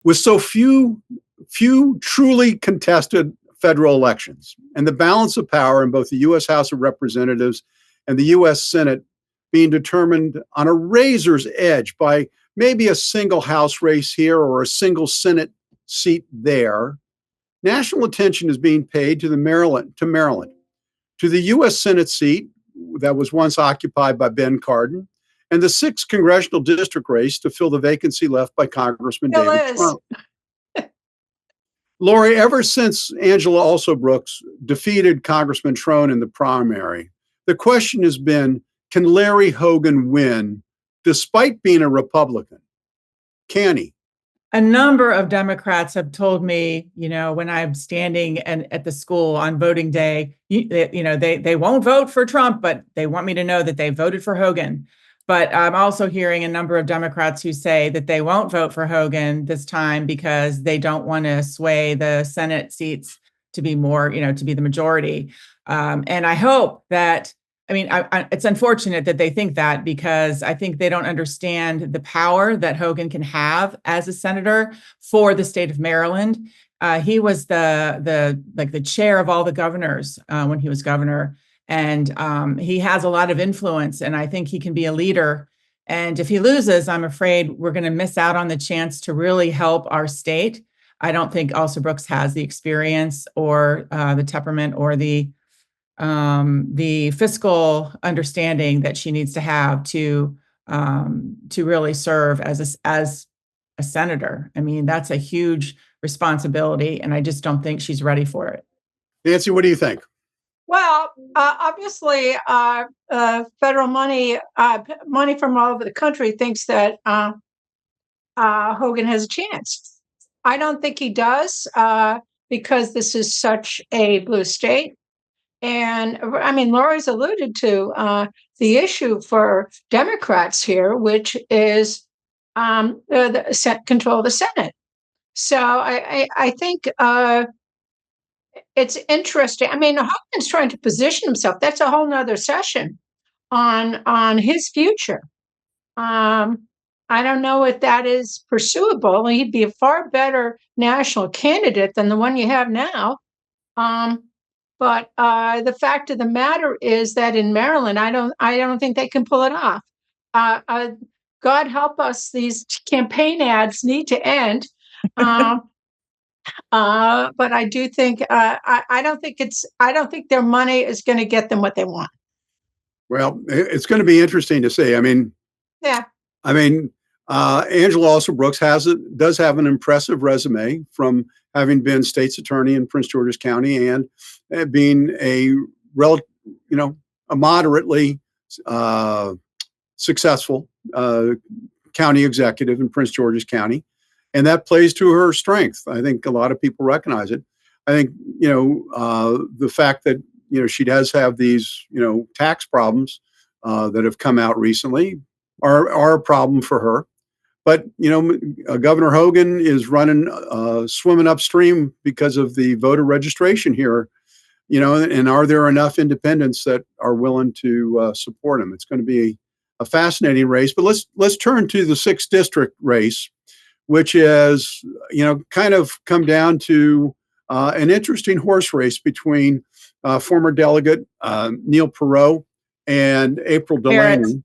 With so few truly contested federal elections and the balance of power in both the U.S. House of Representatives and the U.S. Senate being determined on a razor's edge by maybe a single House race here or a single Senate seat there, national attention is being paid to Maryland, to the U.S. Senate seat that was once occupied by Ben Cardin, and the 6th Congressional District race to fill the vacancy left by Congressman David Trump. Laurie, ever since Angela Alsobrooks defeated Congressman Trone in the primary, the question has been, can Larry Hogan win despite being a Republican? Can he? A number of Democrats have told me, when I'm standing at the school on voting day, they won't vote for Trump, but they want me to know that they voted for Hogan. But I'm also hearing a number of Democrats who say that they won't vote for Hogan this time because they don't want to sway the Senate seats to be more, to be the majority. And I hope that, it's unfortunate that they think that, because I think they don't understand the power that Hogan can have as a senator for the state of Maryland. He was the chair of all the governors when he was governor. And he has a lot of influence, and I think he can be a leader. And if he loses, I'm afraid we're going to miss out on the chance to really help our state. I don't think Alsobrooks has the experience or the temperament or the fiscal understanding that she needs to have to really serve as a senator. That's a huge responsibility, and I just don't think she's ready for it. Nancy, what do you think? Well, obviously, federal money from all over the country thinks that Hogan has a chance. I don't think he does, because this is such a blue state. And Laurie's alluded to the issue for Democrats here, which is the control of the Senate. So I think it's interesting. Hogan's trying to position himself. That's a whole nother session on his future. I don't know if that is pursuable. He'd be a far better national candidate than the one you have now. But the fact of the matter is that in Maryland, I don't think they can pull it off. God help us; these campaign ads need to end. But I do think I don't think their money is going to get them what they want. Well, it's going to be interesting to see. Yeah. Angela Alsobrooks does have an impressive resume from having been state's attorney in Prince George's County and being a moderately successful county executive in Prince George's County. And that plays to her strength. I think a lot of people recognize it. I think, the fact that, she does have these, tax problems that have come out recently are a problem for her. But, Governor Hogan is swimming upstream because of the voter registration here, and are there enough independents that are willing to support him? It's going to be a fascinating race. But let's turn to the 6th district race, which is, kind of come down to an interesting horse race between former delegate Neil Perot and April Delaney.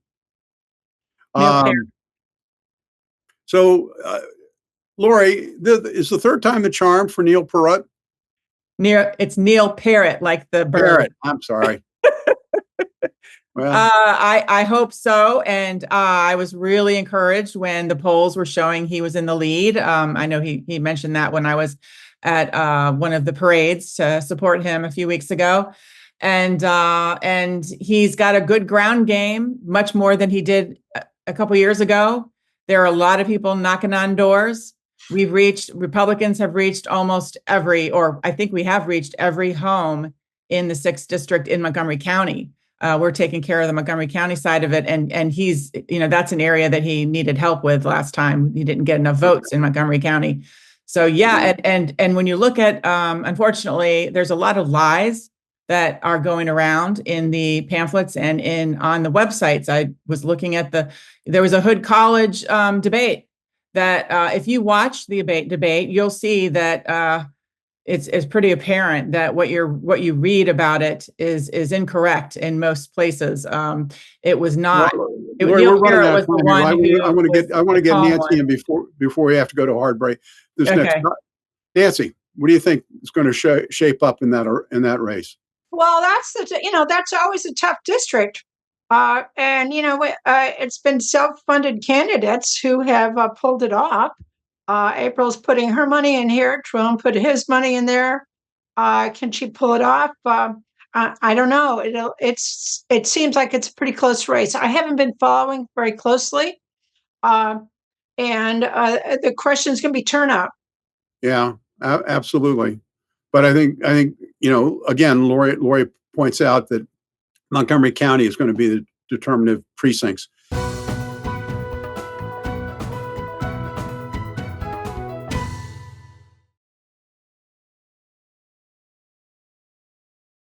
So, Laurie, is the third time the charm for Neil Perot? It's Neil Parrott, like the bird. Parrot. I'm sorry. Well, I hope so. And I was really encouraged when the polls were showing he was in the lead. I know he mentioned that when I was at one of the parades to support him a few weeks ago. And he's got a good ground game, much more than he did a couple years ago. There are a lot of people knocking on doors. Republicans have reached I think we have reached every home in the 6th district in Montgomery County. We're taking care of the Montgomery County side of it. And he's, that's an area that he needed help with last time. He didn't get enough votes in Montgomery County. So, yeah. And when you look at, unfortunately, there's a lot of lies that are going around in the pamphlets and on the websites. I was looking at there was a Hood College debate that if you watch the debate, you'll see that it's pretty apparent that what you read about it is incorrect in most places. It was not. Laurie, we're running out of the time one here. I want to get calm Nancy in before we have to go to hard break. This next, Okay. Nancy, what do you think is going to shape up in that race? Well, that's always a tough district. And it's been self-funded candidates who have pulled it off. April's putting her money in here. Trump put his money in there. Can she pull it off? I don't know. It seems like it's a pretty close race. I haven't been following very closely, and the question is going to be turnout. Yeah, absolutely. But I think again, Laurie points out that Montgomery County is going to be the determinative precincts.